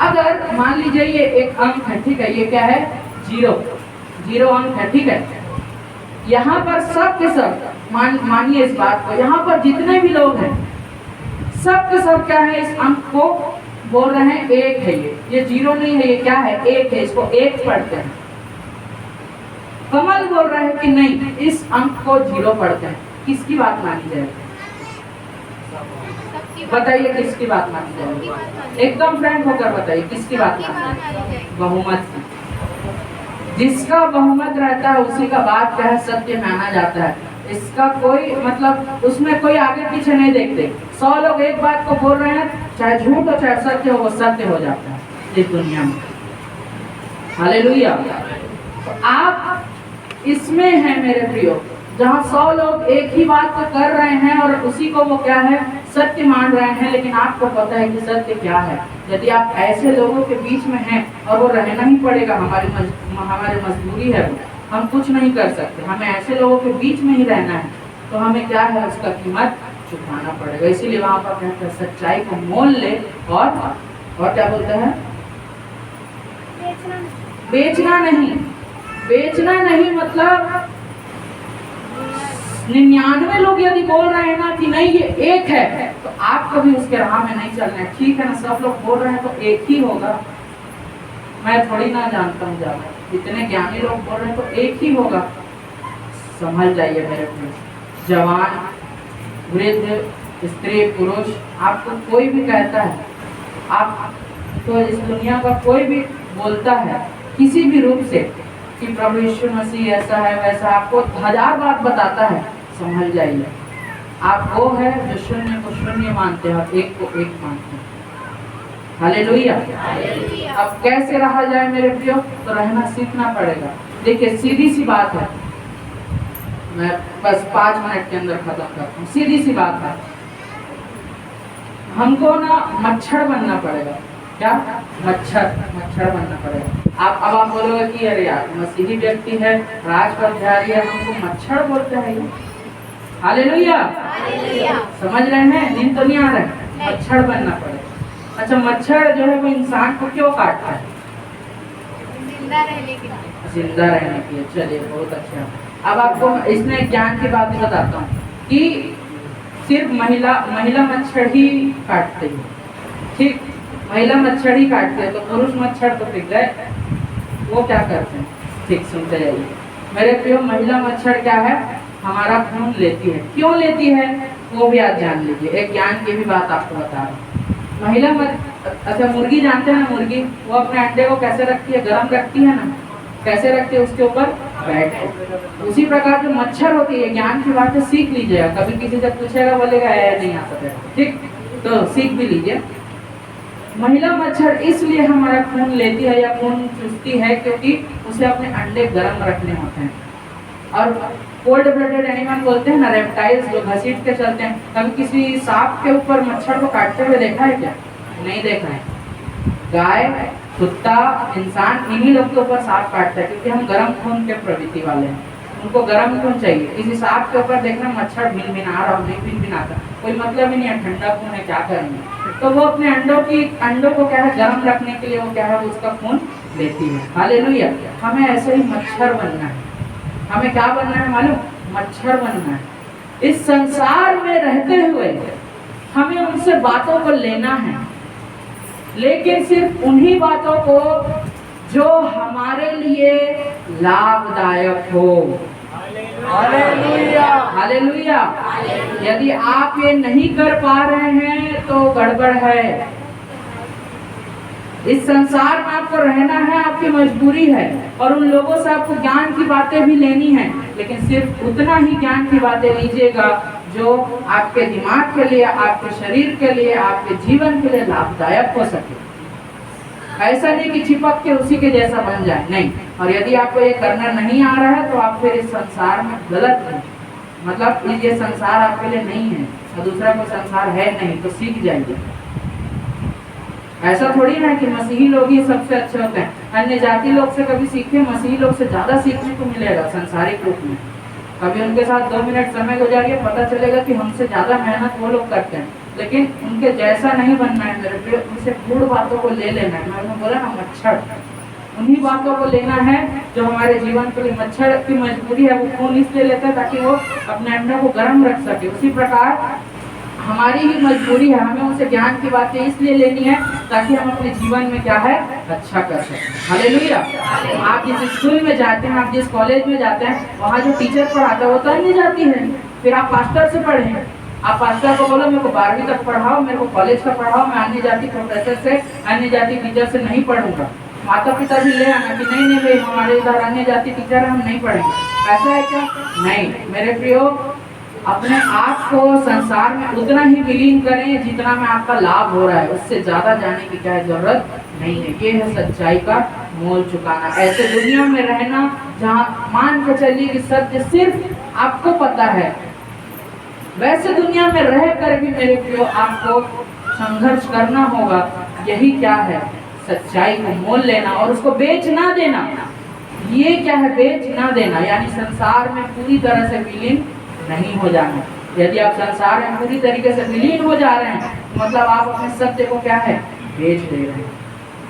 अगर मान लीजिए ये एक अंक है, ठीक है, ये क्या है, 0 अंक है, ठीक है। यहाँ पर सब के सब मानिए इस बात को, यहाँ पर जितने भी लोग हैं सब के सब क्या है, इस अंक को बोल रहे हैं 1 है। ये 0 नहीं है, ये क्या है, 1 है, इसको 1 पढ़ते हैं। कमल बोल रहे हैं कि नहीं, इस अंक को 0 पढ़ते हैं। किसकी बात मानी जाएगी? बताइए किसकी बात मानी जाएगी? एकदम फ्रैंक होकर बताइए किसकी बात मानी जाएगी? बहुमत की। जिसका बहुमत रहता है उसी का बात क्या है, सत्य माना जाता है। इसका कोई मतलब, उसमें कोई आगे पीछे नहीं देखते। 100 लोग एक बात को बोल रहे हैं, चाहे झूठ हो चाहे सत्य हो, वो सत्य हो जाता है इस दुनिया में। हालेलुया। तो आप इसमें हैं मेरे प्रियो, जहाँ 100 लोग एक ही बात को कर रहे हैं और उसी को वो क्या है, सत्य मान रहे हैं, लेकिन आपको पता है कि सत्य क्या है। यदि आप ऐसे लोगों के बीच में हैं, और वो रहना ही पड़ेगा, हमारी मजबूरी है, वो हम कुछ नहीं कर सकते, हमें ऐसे लोगों के बीच में ही रहना है, तो हमें क्या है, उसका कीमत चुकाना पड़ेगा। इसीलिए वहाँ पर कहते हैं सच्चाई को मोल ले, और क्या बोलते हैं, बेचना नहीं मतलब 99 लोग यदि बोल रहे हैं ना कि नहीं ये 1 है, तो आप कभी उसके राह में नहीं चलना है, ठीक है ना। सब लोग बोल रहे हैं तो 1 ही होगा, मैं थोड़ी ना जानता हूँ ज्यादा, इतने ज्ञानी लोग बोल रहे हैं तो 1 ही होगा। संभल जाइए मेरे फ्रेंड्स, जवान, वृद्ध, स्त्री, पुरुष, आपको कोई भी कहता है, आप तो इस दुनिया का कोई भी बोलता है किसी भी रूप से कि प्रभु यीशु मसीह ऐसा है वैसा, आपको 1000 बात बताता है, संभल जाइए। आप वो है जो शून्य को शून्य मानते हैं और 1 को 1 मानते हैं। हालेलुया। अब कैसे रहा जाए मेरे प्रियो? तो रहना सीखना पड़ेगा। देखिए सीधी सी बात है, मैं बस 5 मिनट के अंदर खत्म करता हूँ। सीधी सी बात है, हमको ना मच्छर बनना पड़ेगा। क्या? मच्छर बनना पड़ेगा। अब आप बोलोगे कि अरे यार मसीही व्यक्ति है, राजपथधारी है, हमको मच्छर बोलते हैं। हालेलुया। समझ रहे हैं? नींद तो नहीं आ रहा है? मच्छर बनना पड़ेगा। अच्छा, मच्छर जो है वो इंसान को क्यों काटता है? जिंदा रहने के लिए। चलिए बहुत अच्छा। अब आपको इसमें ज्ञान की बात बताता हूँ कि सिर्फ महिला मच्छर ही काटते हैं, ठीक, महिला मच्छर ही काटते हैं, तो पुरुष मच्छर तो पिघ गए, वो क्या करते हैं? ठीक, सुनते जाइए मेरे प्रियो। महिला मच्छर क्या है? हमारा खून लेती है। क्यों लेती है वो भी आज जान लीजिए। एक ज्ञान की भी बात आपको बता रहा हूँ। अच्छा, मुर्गी जानते हैं ना? मुर्गी वो अपने अंडे को कैसे रखती है? गर्म रखती है ना? कैसे रखती है? उसके ऊपर बैठ के। उसी प्रकार जो मच्छर होती है, ज्ञान की बात है, सीख लीजिएगा। कभी किसी से पूछेगा बोलेगा नहीं आ सकता, ठीक, तो सीख भी लीजिए। महिला मच्छर इसलिए हमारा खून लेती है या खून चूसती है क्योंकि उसे अपने अंडे गर्म रखने होते हैं। और कोल्ड ब्लडेड एनिमल बोलते हैं ना, रेप्टाइल्स जो घसीट के चलते हैं। कभी किसी सांप के ऊपर मच्छर को काटते हुए देखा है क्या? नहीं देखा है। गाय, कुत्ता, इंसान, इन्हीं लोग के ऊपर सांप काटता है क्योंकि हम गर्म खून के प्रवृत्ति वाले हैं। उनको गर्म खून चाहिए। किसी सांप के ऊपर देखना मच्छर भिनभिना रहा हो, नहीं भिनभिनाता, कोई मतलब ही नहीं है, ठंडा खून है, क्या करेंगे? तो वो अपने अंडों को क्या है, गर्म रखने के लिए वो क्या है, उसका खून लेती है। हालेलुया। हमें ऐसे ही मच्छर बनना है। हमें क्या बनना है मालूम? मच्छर बनना है। इस संसार में रहते हुए हमें उनसे बातों को लेना है, लेकिन सिर्फ उन्हीं बातों को जो हमारे लिए लाभदायक हो। हालेलुया। हालेलुया। यदि आप ये नहीं कर पा रहे हैं तो गड़बड़ है। इस संसार में आपको रहना है, आपकी मजबूरी है, और उन लोगों से आपको ज्ञान की बातें भी लेनी है, लेकिन सिर्फ उतना ही ज्ञान की बातें लीजिएगा जो आपके दिमाग के लिए, आपके शरीर के लिए, आपके जीवन के लिए लाभदायक हो सके। ऐसा नहीं कि चिपक के उसी के जैसा बन जाए, नहीं। और यदि आपको ये करना नहीं आ रहा है तो आप फिर इस संसार में गलत हैं। मतलब ये संसार आपके लिए नहीं है और दूसरा कोई संसार है नहीं, तो सीख जाइए। ऐसा थोड़ी ना कि मसीही लोग ही सबसे अच्छे होते हैं। अन्य जाति लोग से कभी सीखे, मसीही लोग से ज्यादा सीखने को मिलेगा संसारिक रूप में। कभी उनके साथ 2 मिनट समय गुजारिए, पता चलेगा कि हमसे ज्यादा मेहनत वो लोग करते हैं। लेकिन उनके जैसा नहीं बनना है मेरे प्रिय, उनसे गूढ़ बातों को ले लेना है। मैंने बोला ना मच्छर, उन्हीं बातों को लेना है जो हमारे जीवन के लिए मच्छर की मजबूरी है, वो खून इसलिए लेता है ताकि वो अपने अंडा को गर्म रख सके। उसी प्रकार हमारी भी मजबूरी है, हमें उनसे ज्ञान की बातें इसलिए लेनी है ताकि हम अपने जीवन में क्या है अच्छा कर सकें। हालेलुया। आप जिस स्कूल में जाते हैं, आप जिस कॉलेज में जाते हैं, वहाँ जो टीचर पढ़ाता है वो तो अन्य जाति है। फिर आप पास्टर से पढ़ें, आप पास्टर को बोलो मेरे को 12वीं तक पढ़ाओ, मेरे को कॉलेज का पढ़ाओ, मैं अन्य जाति प्रोफेसर से, अन्य जाति टीचर से नहीं पढ़ूंगा। माता पिता भी ले आना कि नहीं नहीं भाई हमारे इधर अन्य जाति टीचर है, हम नहीं पढ़ेंगे। ऐसा है क्या? नहीं मेरे प्रियो, अपने आप को संसार में उतना ही विलीन करें जितना में आपका लाभ हो रहा है, उससे ज्यादा जाने की क्या जरूरत नहीं है। ये है सच्चाई का मोल चुकाना। ऐसे दुनिया में रहना जहाँ मान के चलिए कि सत्य सिर्फ आपको पता है, वैसे दुनिया में रह कर भी मेरे प्रियो आपको संघर्ष करना होगा। यही क्या है? सच्चाई को मोल लेना और उसको बेच ना देना। ये क्या है? बेच ना देना, यानी संसार में पूरी तरह से विलीन नहीं हो जाना। यदि आप संसार में पूरी तरीके से विलीन हो जा रहे हैं, मतलब आप अपने सत्य को क्या है बेच दे रहे हैं।